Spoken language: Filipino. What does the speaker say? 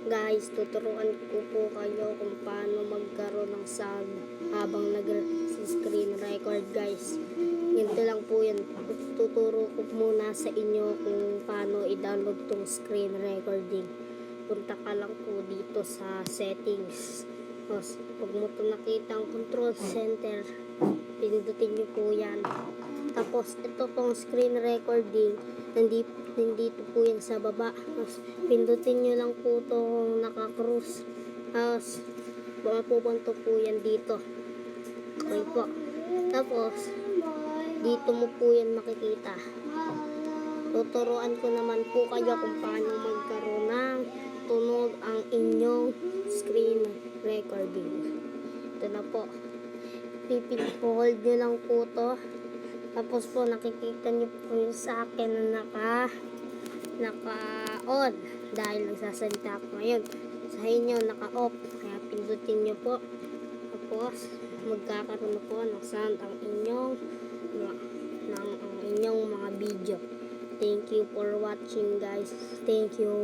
Guys, tuturuan ko po kayo kung paano magkaroon ng sound habang nag-screen record, guys. Ganito lang po yan. Tuturo ko muna sa inyo kung paano i-download tong screen recording. Punta ka lang po dito sa settings. Pag mo ito nakita ang control center, pindutin nyo po yan. Tapos, ito pong screen recording, nandito po yan sa baba. Pindutin nyo lang po itong naka-cruise. Tapos, pupunto po yan dito. Okay po. Tapos, dito mo po yan makikita. Tuturuan ko naman po kayo kung paano magkaroon ng tunog ang inyong screen recording. Ito na po. Hold nyo lang po to. Tapos po nakikita nyo po yung sa akin na naka-on dahil nagsasalita ako ngayon. Sa inyo naka-off. Kaya pindutin nyo po. Tapos magkakaroon na po ng sound ang inyong mga video. Thank you for watching, guys. Thank you.